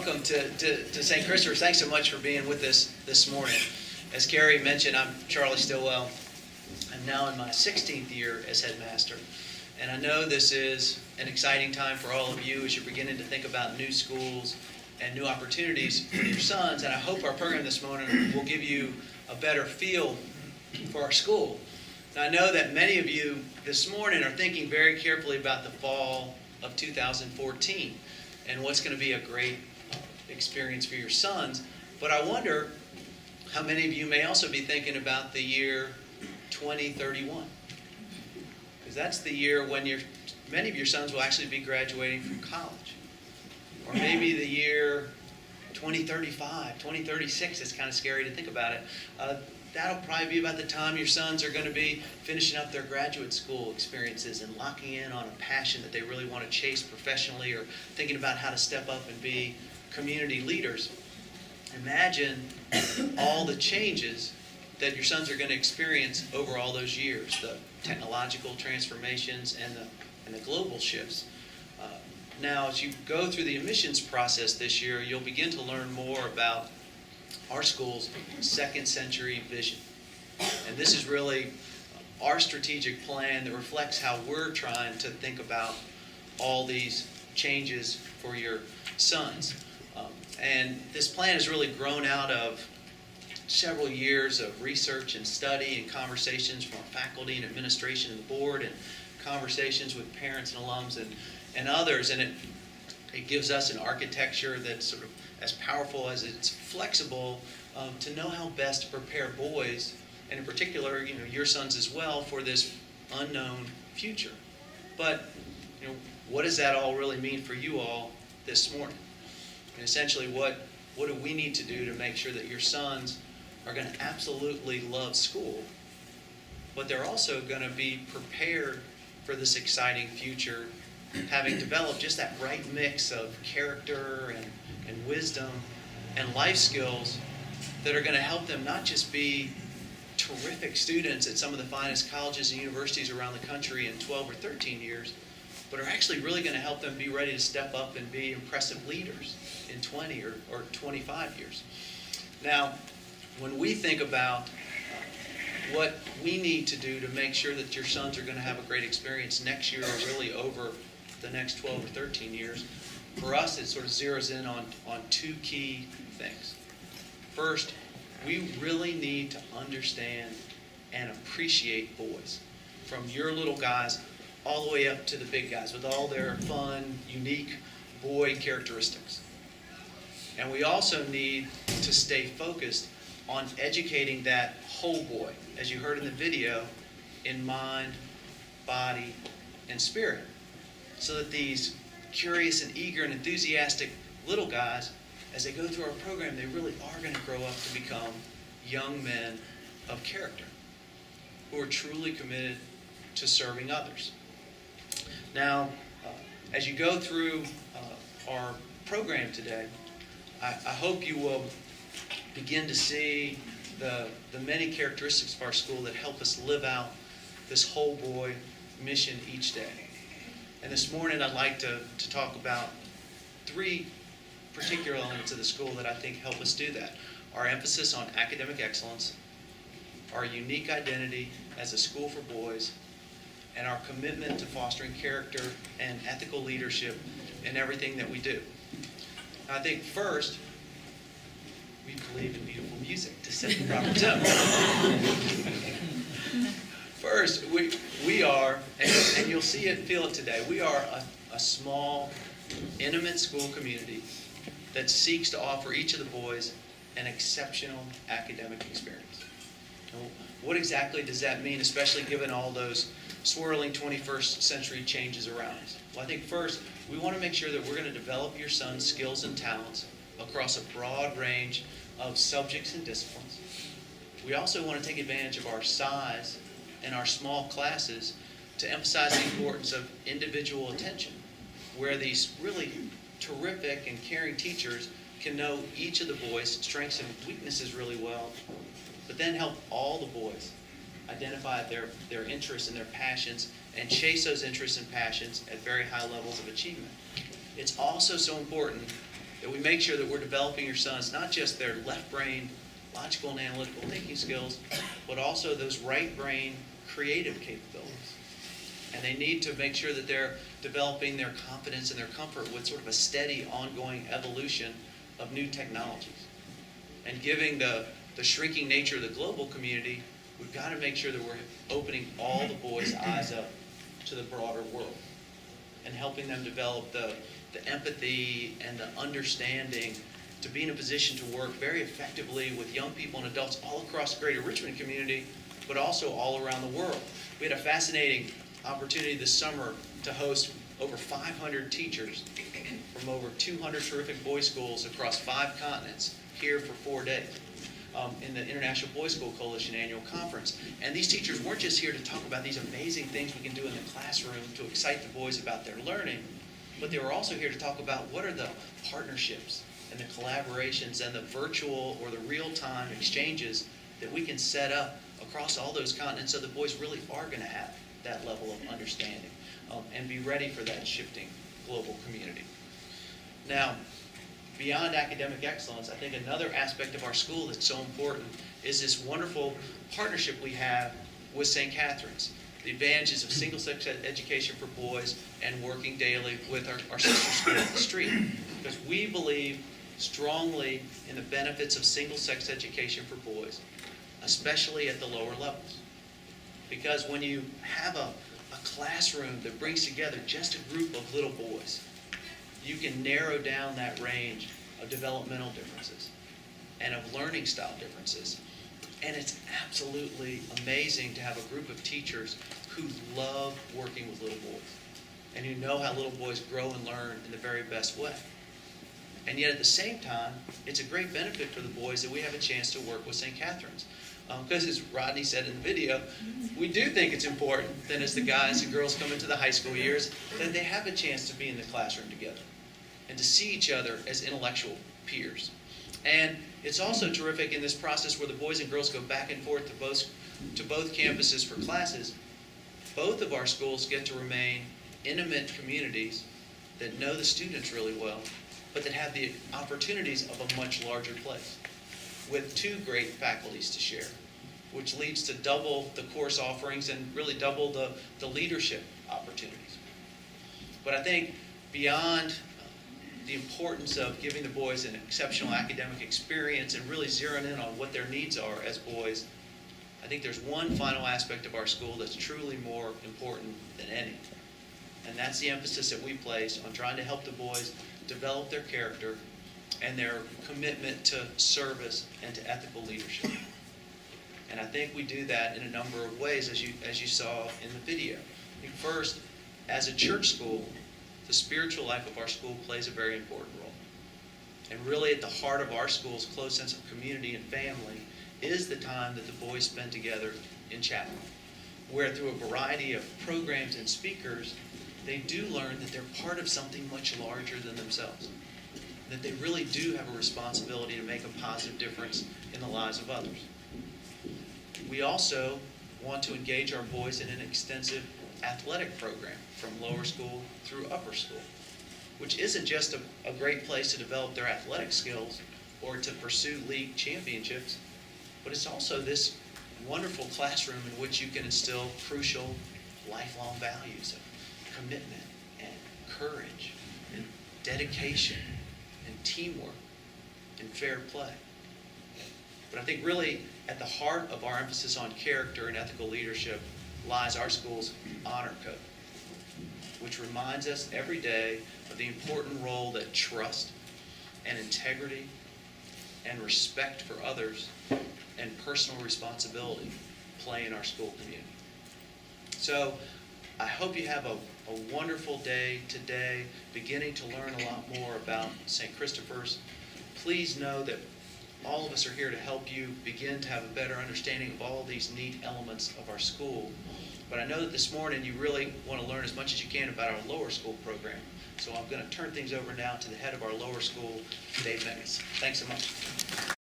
welcome to St. Christopher's. Thanks so much for being with us this morning. As Carrie mentioned, I'm Charley Stillwell. I'm now in my 16th year as headmaster. And I know this is an exciting time for all of you as you're beginning to think about new schools and new opportunities for your sons. And I hope our program this morning will give you a better feel for our school. Now, I know that many of you this morning are thinking very carefully about the fall of 2014 and what's going to be a great experience for your sons. But I wonder how many of you may also be thinking about the year 2031. Because that's the year when many of your sons will actually be graduating from college. Or maybe the year 2035, 2036. It's kind of scary to think about it. That'll probably be about the time your sons are going to be finishing up their graduate school experiences and locking in on a passion that they really want to chase professionally, or thinking about how to step up and be community leaders. Imagine all the changes that your sons are going to experience over all those years, the technological transformations and the global shifts. Now, as you go through the admissions process this year, you'll begin to learn more about our school's second century vision. And this is really our strategic plan that reflects how we're trying to think about all these changes for your sons. And this plan has really grown out of several years of research and study and conversations from faculty and administration and the board, and conversations with parents and alums and others. And it gives us an architecture that's sort of as powerful as it's flexible, to know how best to prepare boys, and in particular, your sons as well, for this unknown future. But what does that all really mean for you all this morning? And essentially, what do we need to do to make sure that your sons are going to absolutely love school, but they're also going to be prepared for this exciting future, having developed just that right mix of character and wisdom and life skills that are going to help them not just be terrific students at some of the finest colleges and universities around the country in 12 or 13 years, but are actually really going to help them be ready to step up and be impressive leaders in 20 or 25 years. Now, when we think about what we need to do to make sure that your sons are going to have a great experience next year, or really over the next 12 or 13 years, for us it sort of zeroes in on two key things. First, we really need to understand and appreciate boys, from your little guys all the way up to the big guys, with all their fun, unique boy characteristics. And we also need to stay focused on educating that whole boy, as you heard in the video, in mind, body, and spirit, so that these curious and eager and enthusiastic little guys, as they go through our program, they really are going to grow up to become young men of character who are truly committed to serving others. Now, as you go through our program today, I hope you will begin to see the many characteristics of our school that help us live out this whole boy mission each day. And this morning I'd like to talk about three particular elements of the school that I think help us do that. Our emphasis on academic excellence, our unique identity as a school for boys, and our commitment to fostering character and ethical leadership in everything that we do. I think first, we believe in beautiful music to set the proper tone. First, we are, and you'll see it, feel it today, we are a small, intimate school community that seeks to offer each of the boys an exceptional academic experience. And what exactly does that mean, especially given all those swirling 21st century changes around us? Well, I think first, we want to make sure that we're going to develop your son's skills and talents across a broad range of subjects and disciplines. We also want to take advantage of our size and our small classes to emphasize the importance of individual attention, where these really terrific and caring teachers can know each of the boys' strengths and weaknesses really well, but then help all the boys identify their interests and their passions and chase those interests and passions at very high levels of achievement. It's also so important that we make sure that we're developing your sons, not just their left brain, logical and analytical thinking skills, but also those right brain creative capabilities. And they need to make sure that they're developing their confidence and their comfort with sort of a steady, ongoing evolution of new technologies. And given the shrinking nature of the global community, we've got to make sure that we're opening all the boys' eyes up to the broader world and helping them develop the empathy and the understanding to be in a position to work very effectively with young people and adults all across the greater Richmond community, but also all around the world. We had a fascinating opportunity this summer to host over 500 teachers from over 200 terrific boys' schools across 5 continents here for 4 days in the International Boys School Coalition annual conference. And these teachers weren't just here to talk about these amazing things we can do in the classroom to excite the boys about their learning, but they were also here to talk about what are the partnerships and the collaborations and the virtual or the real-time exchanges that we can set up across all those continents so the boys really are going to have that level of understanding and be ready for that shifting global community. Now, beyond academic excellence, I think another aspect of our school that's so important is this wonderful partnership we have with St. Catherine's. The advantages of single-sex education for boys and working daily with our sister school up the street. Because we believe strongly in the benefits of single-sex education for boys, especially at the lower levels. Because when you have a classroom that brings together just a group of little boys, you can narrow down that range of developmental differences and of learning style differences. And it's absolutely amazing to have a group of teachers who love working with little boys and who know how little boys grow and learn in the very best way. And yet at the same time, it's a great benefit for the boys that we have a chance to work with St. Catherine's. Because as Rodney said in the video, we do think it's important that as the guys and girls come into the high school years, that they have a chance to be in the classroom together and to see each other as intellectual peers. And it's also terrific in this process where the boys and girls go back and forth to both campuses for classes. Both of our schools get to remain intimate communities that know the students really well, but that have the opportunities of a much larger place with 2 great faculties to share, which leads to double the course offerings and really double the leadership opportunities. But I think beyond the importance of giving the boys an exceptional academic experience and really zeroing in on what their needs are as boys, I think there's one final aspect of our school that's truly more important than any. And that's the emphasis that we place on trying to help the boys develop their character and their commitment to service and to ethical leadership. And I think we do that in a number of ways, as you saw in the video. I think first, as a church school, the spiritual life of our school plays a very important role. And really at the heart of our school's close sense of community and family is the time that the boys spend together in chapel, where through a variety of programs and speakers, they do learn that they're part of something much larger than themselves, that they really do have a responsibility to make a positive difference in the lives of others. We also want to engage our boys in an extensive athletic program from lower school through upper school, which isn't just a great place to develop their athletic skills or to pursue league championships, but it's also this wonderful classroom in which you can instill crucial lifelong values of commitment and courage and dedication and teamwork and fair play. But I think really at the heart of our emphasis on character and ethical leadership lies our school's honor code, which reminds us every day of the important role that trust and integrity and respect for others and personal responsibility play in our school community. So I hope you have a wonderful day today, beginning to learn a lot more about St. Christopher's. Please know that all of us are here to help you begin to have a better understanding of all of these neat elements of our school. But I know that this morning you really want to learn as much as you can about our lower school program. So I'm going to turn things over now to the head of our lower school, Dave Megas. Thanks so much.